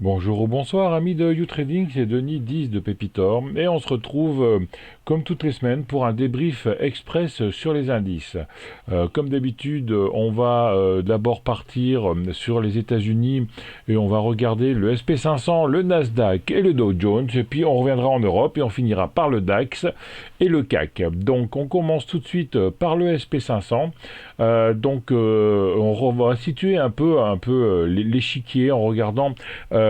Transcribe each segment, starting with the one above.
Bonjour ou bonsoir, amis de YouTrading, c'est Denis 10 de Pépitor et on se retrouve comme toutes les semaines pour un débrief express sur les indices. Comme d'habitude, on va d'abord partir sur les États-Unis et on va regarder le SP500, le Nasdaq et le Dow Jones, et puis on reviendra en Europe et on finira par le DAX et le CAC. Donc on commence tout de suite par le SP500. On va situer un peu l'échiquier en regardant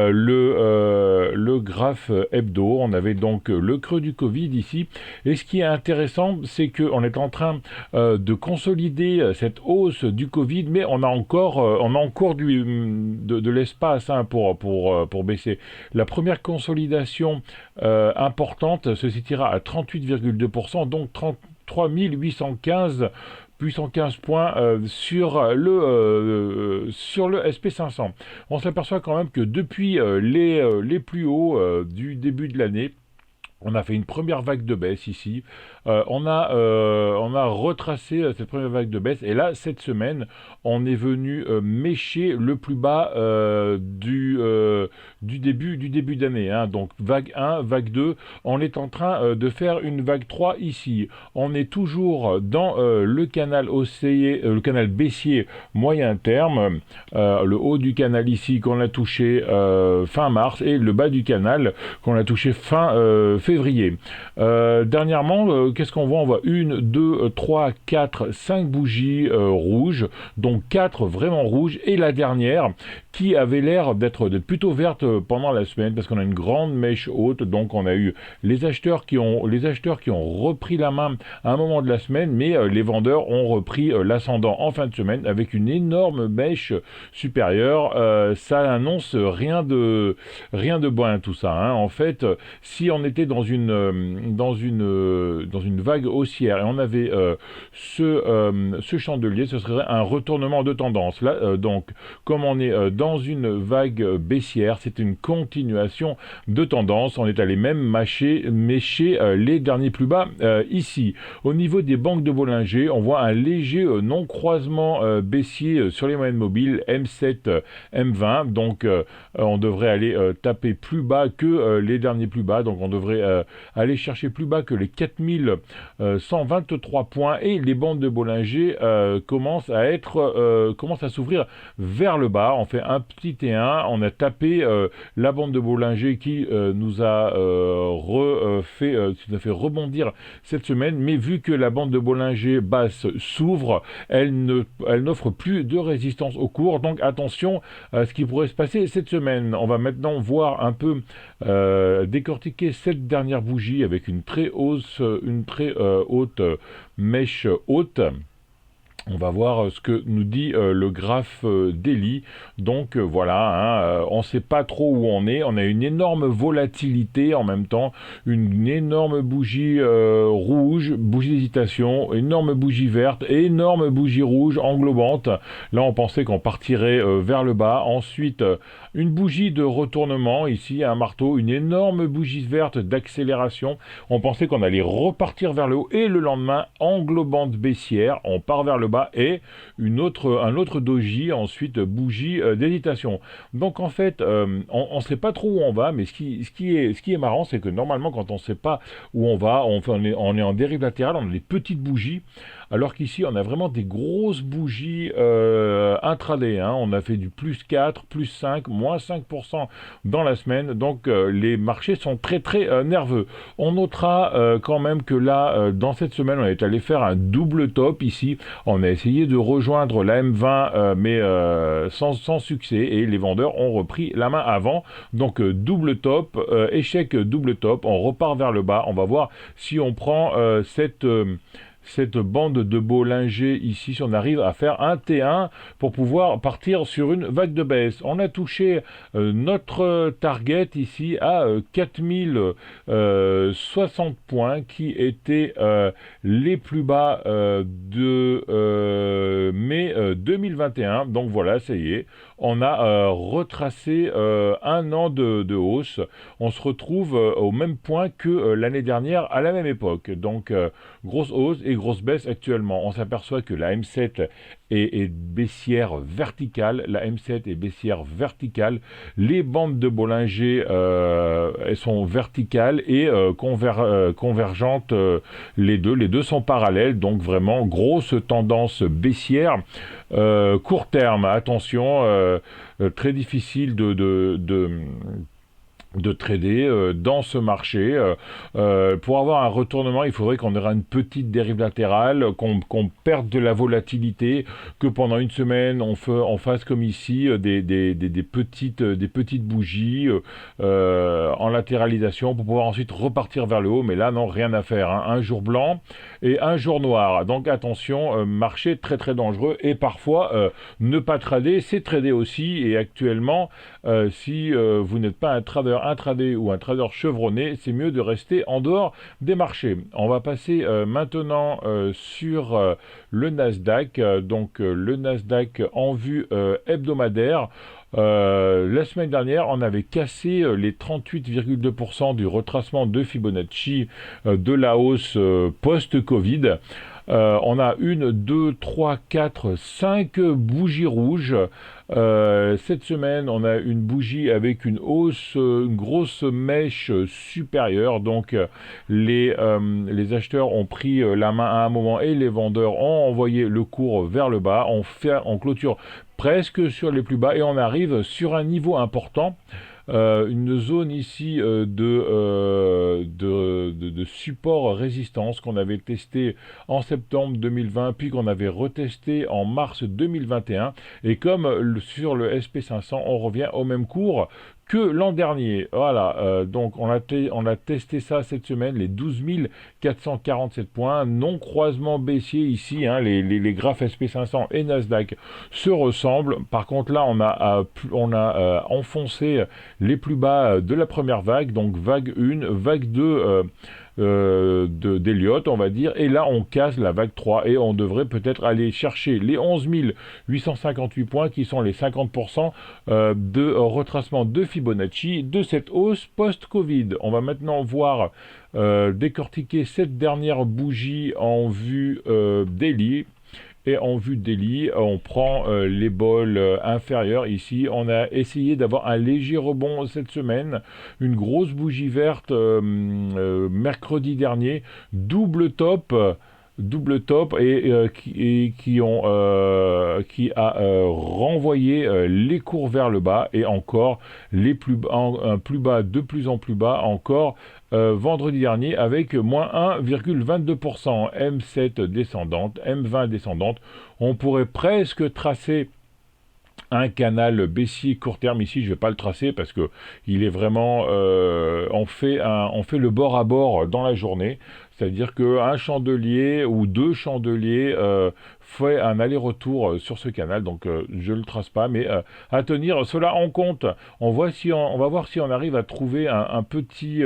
le graphe hebdo. On avait donc le creux du Covid ici. Et ce qui est intéressant, c'est qu'on est en train de consolider cette hausse du Covid, mais on a encore de l'espace pour baisser. La première consolidation importante se situera à 38,2%, donc 33 815 815 points sur le SP500. On s'aperçoit quand même que depuis les plus hauts du début de l'année, on a fait une première vague de baisse ici. On a retracé cette première vague de baisse. Et là, cette semaine, on est venu mécher le plus bas du début d'année. Hein. Donc, vague 1, vague 2. On est en train de faire une vague 3 ici. On est toujours dans le canal haussier, le canal baissier moyen terme. Le haut du canal ici qu'on a touché fin mars et le bas du canal qu'on a touché fin février. Dernièrement, qu'est-ce qu'on voit? On voit 1, 2, 3, 4, 5 bougies rouges, donc 4 vraiment rouges, et la dernière qui avait l'air d'être plutôt verte pendant la semaine, parce qu'on a une grande mèche haute, donc on a eu les acheteurs qui ont repris la main à un moment de la semaine, mais les vendeurs ont repris l'ascendant en fin de semaine avec une énorme mèche supérieure. Ça annonce rien de bon tout ça. Hein. En fait, si on était dans une vague haussière et on avait ce chandelier, ce serait un retournement de tendance. Là, donc, comme on est dans une vague baissière, c'est une continuation de tendance. On est allé même mécher les derniers plus bas ici. Au niveau des banques de Bollinger, on voit un léger non-croisement baissier sur les moyennes mobiles M7, M20. Donc, on devrait aller taper plus bas que les derniers plus bas. Donc, on devrait aller chercher plus bas que les 4123 points, et les bandes de Bollinger commencent à s'ouvrir vers le bas. On fait un petit T1, on a tapé la bande de Bollinger qui nous a fait rebondir cette semaine, mais vu que la bande de Bollinger basse s'ouvre, elle n'offre plus de résistance au cours, donc attention à ce qui pourrait se passer cette semaine. On va maintenant voir un peu décortiquer cette dernière bougie avec une très haute mèche haute. On va voir ce que nous dit le graphe daily. Donc voilà, on ne sait pas trop où on est. On a une énorme volatilité en même temps, une énorme bougie rouge, bougie d'hésitation, énorme bougie verte, énorme bougie rouge englobante. Là, on pensait qu'on partirait vers le bas. Ensuite, une bougie de retournement, ici un marteau, une énorme bougie verte d'accélération. On pensait qu'on allait repartir vers le haut, et le lendemain, englobante baissière, on part vers le bas, et un autre doji, ensuite bougie d'hésitation. Donc en fait, on ne sait pas trop où on va, mais ce qui est marrant, c'est que normalement, quand on ne sait pas où on va, on est en dérive latérale, on a des petites bougies, alors qu'ici, on a vraiment des grosses bougies intraday. Hein. On a fait du plus 4, plus 5, moins 5% dans la semaine. Donc, les marchés sont très, très nerveux. On notera quand même que là, dans cette semaine, on est allé faire un double top ici. On a essayé de rejoindre la M20, mais sans succès. Et les vendeurs ont repris la main avant. Donc, double top, échec double top. On repart vers le bas. On va voir si on prend cette bande de Bollinger ici, si on arrive à faire un T1 pour pouvoir partir sur une vague de baisse. On a touché notre target ici à 4060 points, qui étaient les plus bas de mai 2021. Donc voilà, ça y est, on a retracé un an de hausse. On se retrouve au même point que l'année dernière à la même époque. Donc grosse hausse et grosse baisse actuellement. On s'aperçoit que la M7 est baissière verticale, la M7 est baissière verticale, les bandes de Bollinger elles sont verticales et convergentes, les deux sont parallèles, donc vraiment grosse tendance baissière. Court terme, attention, très difficile de trader dans ce marché. Pour avoir un retournement, il faudrait qu'on ait une petite dérive latérale, qu'on perde de la volatilité, que pendant une semaine on fasse comme ici des petites bougies en latéralisation pour pouvoir ensuite repartir vers le haut. Mais là, non, rien à faire, hein. Un jour blanc et un jour noir. Donc attention, marché très très dangereux et parfois ne pas trader, c'est trader aussi. Et actuellement, si vous n'êtes pas un trader intraday ou un trader chevronné, c'est mieux de rester en dehors des marchés. On va passer maintenant sur le Nasdaq, le Nasdaq en vue hebdomadaire. La semaine dernière, on avait cassé les 38,2% du retracement de Fibonacci de la hausse post-Covid. On a 1, 2, 3, 4, 5 bougies rouges. Cette semaine, on a une bougie avec une hausse, une grosse mèche supérieure. Donc, les acheteurs ont pris la main à un moment et les vendeurs ont envoyé le cours vers le bas. On clôture presque sur les plus bas et on arrive sur un niveau important. Une zone ici de support résistance qu'on avait testé en septembre 2020 puis qu'on avait retesté en mars 2021 et comme sur le SP500 on revient au même cours que l'an dernier. Voilà, donc on a testé ça cette semaine, les 12 447 points, non croisement baissier ici, hein, les graphes SP500 et Nasdaq se ressemblent. Par contre là, on a enfoncé les plus bas de la première vague, donc vague 1, vague 2 d'Elliott, on va dire, et là on casse la vague 3 et on devrait peut-être aller chercher les 11 858 points qui sont les 50% de retracement de Fibonacci de cette hausse post-Covid. On va maintenant voir décortiquer cette dernière bougie en vue daily. Et en vue de daily, on prend les bols inférieurs ici. On a essayé d'avoir un léger rebond cette semaine. Une grosse bougie verte mercredi dernier. Double top et qui a renvoyé les cours vers le bas et encore plus bas, de plus en plus bas encore vendredi dernier avec moins 1,22%, M7 descendante, M20 descendante. On pourrait presque tracer un canal baissier court terme ici, je vais pas le tracer parce que il est vraiment on fait le bord à bord dans la journée, c'est-à-dire qu'un chandelier ou deux chandeliers fait un aller-retour sur ce canal, donc je le trace pas, mais à tenir cela en compte. On va voir si on arrive à trouver un petit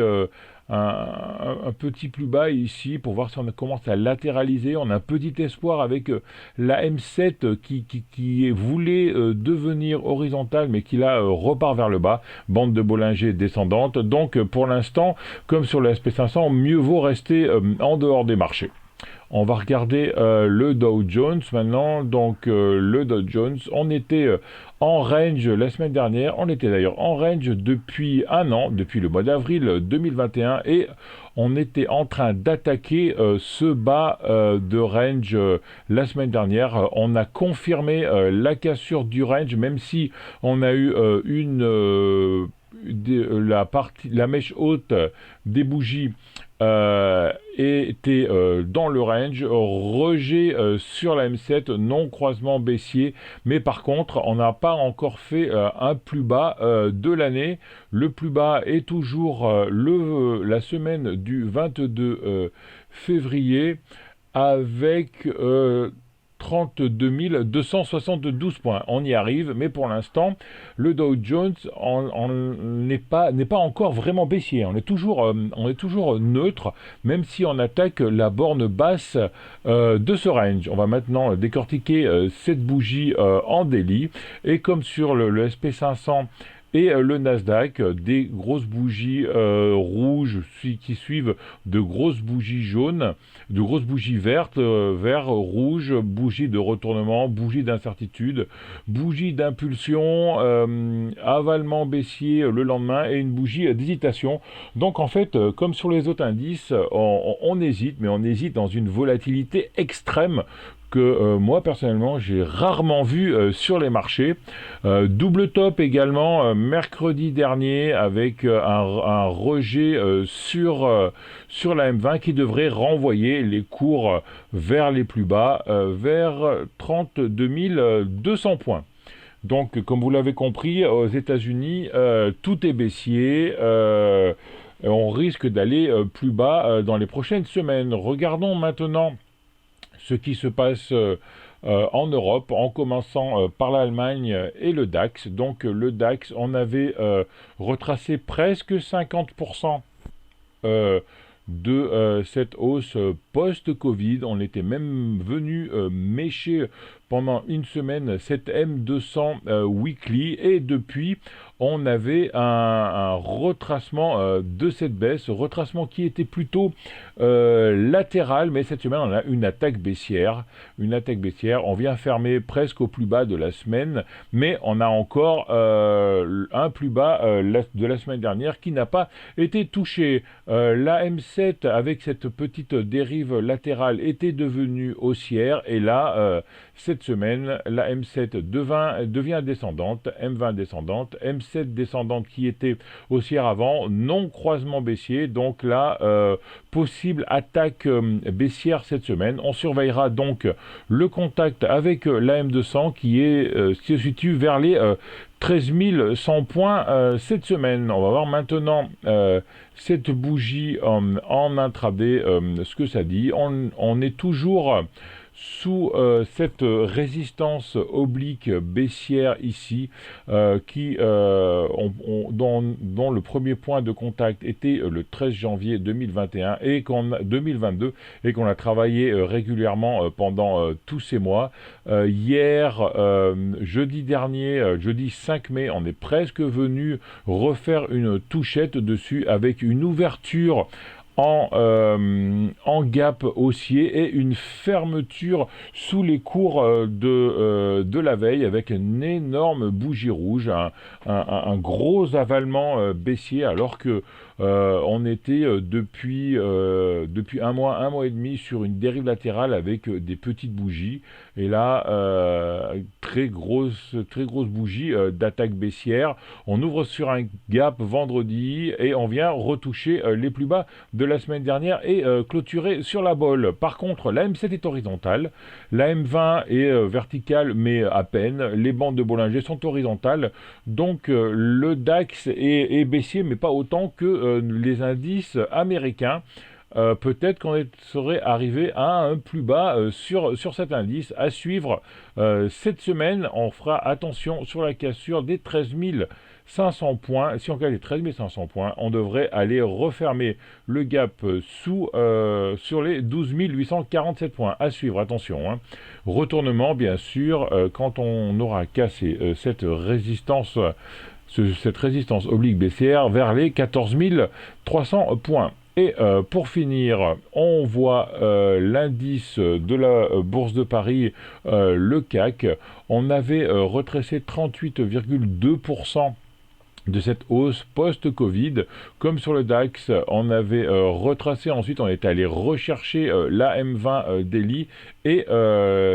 petit plus bas ici pour voir si on commence à latéraliser. On a un petit espoir avec la M7 qui voulait devenir horizontale mais qui là repart vers le bas, bande de Bollinger descendante. Donc pour l'instant, comme sur le SP500, mieux vaut rester en dehors des marchés. On va regarder le Dow Jones maintenant. Donc le Dow Jones, on était en range la semaine dernière. On était d'ailleurs en range depuis un an, depuis le mois d'avril 2021. Et on était en train d'attaquer ce bas de range la semaine dernière. On a confirmé la cassure du range, même si on a eu la mèche haute des bougies était dans le range, rejet sur la M7, non croisement baissier, mais par contre on n'a pas encore fait un plus bas de l'année. Le plus bas est toujours la semaine du 22 février avec 32 272 points. On y arrive, mais pour l'instant, le Dow Jones n'est pas encore vraiment baissier. On est toujours neutre, même si on attaque la borne basse de ce range. On va maintenant décortiquer cette bougie en daily. Et comme sur le SP500 et le Nasdaq, des grosses bougies rouges qui suivent de grosses bougies jaunes. de grosses bougies vertes, vert, rouge, bougie de retournement, bougie d'incertitude, bougie d'impulsion, avalement baissier le lendemain et une bougie d'hésitation. Donc en fait, comme sur les autres indices, on hésite, mais on hésite dans une volatilité extrême que moi personnellement j'ai rarement vu sur les marchés. Double top également mercredi dernier avec un rejet sur la M20 qui devrait renvoyer les cours vers les plus bas, vers 32 200 points. Donc, comme vous l'avez compris, aux États-Unis, tout est baissier. On risque d'aller plus bas dans les prochaines semaines. Regardons maintenant ce qui se passe en Europe, en commençant par l'Allemagne et le DAX. Donc, le DAX, on avait retracé presque 50% de cette hausse post-Covid. On était même venu mécher pendant une semaine cette M200 weekly et depuis on avait un retracement de cette baisse, retracement qui était plutôt latéral, mais cette semaine on a une attaque baissière, on vient fermer presque au plus bas de la semaine, mais on a encore un plus bas de la semaine dernière qui n'a pas été touché. La M7 avec cette petite dérive latérale était devenue haussière et là cette semaine la M7 devient descendante, M20 descendante, M7 descendante qui était haussière avant, non croisement baissier, donc là possible attaque baissière cette semaine. On surveillera donc le contact avec la M200 qui se situe vers les 13 100 points cette semaine. On va voir maintenant cette bougie en intraday, ce que ça dit. On est toujours sous cette résistance oblique baissière ici, dont le premier point de contact était le 13 janvier 2021 et 2022 et qu'on a travaillé régulièrement pendant tous ces mois. Hier, jeudi dernier, jeudi 5 mai, on est presque venu refaire une touchette dessus avec une ouverture en gap haussier et une fermeture sous les cours de la veille avec une énorme bougie rouge, un gros avalement baissier alors que on était depuis un mois et demi sur une dérive latérale avec des petites bougies et là très grosse bougie d'attaque baissière. On ouvre sur un gap vendredi et on vient retoucher les plus bas de la semaine dernière et clôturer sur la bolle. Par contre, la M7 est horizontale, la M20 est verticale mais à peine, les bandes de Bollinger sont horizontales, donc le DAX est baissier mais pas autant que les indices américains. Peut-être qu'on serait arrivé à un plus bas sur cet indice. À suivre cette semaine, on fera attention sur la cassure des 13 500 points. Si on gagne les 13 500 points, on devrait aller refermer le gap sur les 12 847 points. À suivre, attention. Retournement, bien sûr, quand on aura cassé cette résistance oblique baissière vers les 14 300 points. Et pour finir, on voit l'indice de la Bourse de Paris, le CAC. On avait retracé 38,2% de cette hausse post-Covid. Comme sur le DAX, on avait retracé, ensuite on est allé rechercher la M20 daily et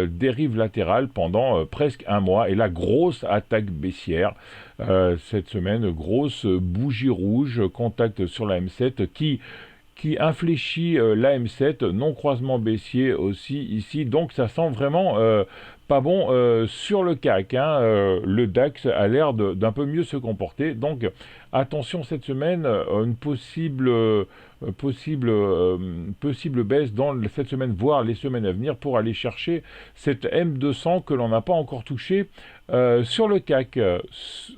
dérive latérale pendant presque un mois. Et la grosse attaque baissière cette semaine, grosse bougie rouge, contact sur la M7 qui infléchit la M7, non croisement baissier aussi ici, donc ça sent vraiment pas bon sur le CAC. Le DAX a l'air d'un peu mieux se comporter, donc attention cette semaine, une possible baisse dans cette semaine, voire les semaines à venir, pour aller chercher cette M200 que l'on n'a pas encore touchée sur le CAC.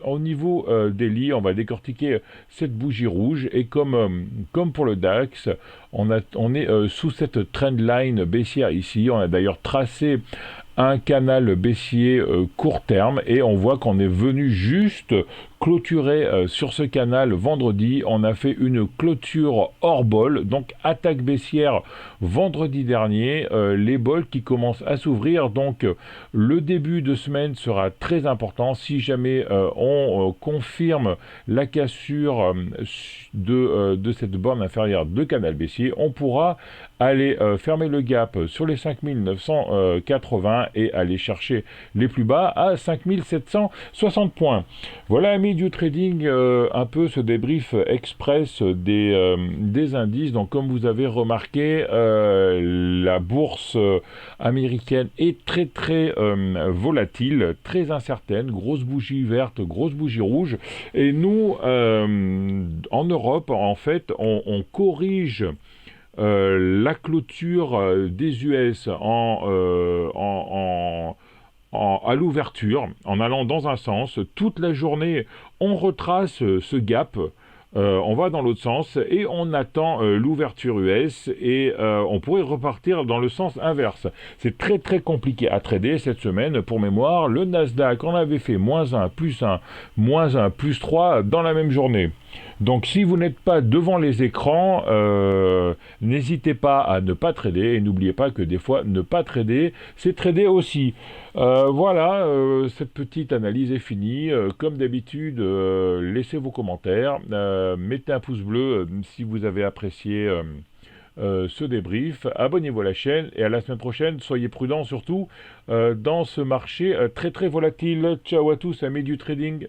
Au niveau daily, on va décortiquer cette bougie rouge et comme pour le DAX, on est sous cette trendline baissière ici. On a d'ailleurs tracé un canal baissier court terme et on voit qu'on est venu juste clôturé sur ce canal vendredi. On a fait une clôture hors bol, donc attaque baissière vendredi dernier. Les bols qui commencent à s'ouvrir, donc le début de semaine sera très important. Si jamais on confirme la cassure de cette borne inférieure de canal baissier, on pourra aller fermer le gap sur les 5980 et aller chercher les plus bas à 5760 points. Voilà, amis du trading, un peu ce débrief express des indices. Donc comme vous avez remarqué, la bourse américaine est très très volatile, très incertaine, grosse bougie verte, grosse bougie rouge, et nous en Europe en fait on corrige la clôture des US à l'ouverture, en allant dans un sens. Toute la journée, on retrace ce gap. On va dans l'autre sens et on attend l'ouverture US et on pourrait repartir dans le sens inverse. C'est très très compliqué à trader cette semaine. Pour mémoire, le Nasdaq, on avait fait -1, +1, -1, +3 dans la même journée. Donc si vous n'êtes pas devant les écrans, n'hésitez pas à ne pas trader et n'oubliez pas que des fois ne pas trader, c'est trader aussi. Voilà, cette petite analyse est finie. Comme d'habitude, laissez vos commentaires, mettez un pouce bleu si vous avez apprécié ce débrief, abonnez-vous à la chaîne et à la semaine prochaine. Soyez prudents surtout dans ce marché très très volatile. Ciao à tous, amis du trading.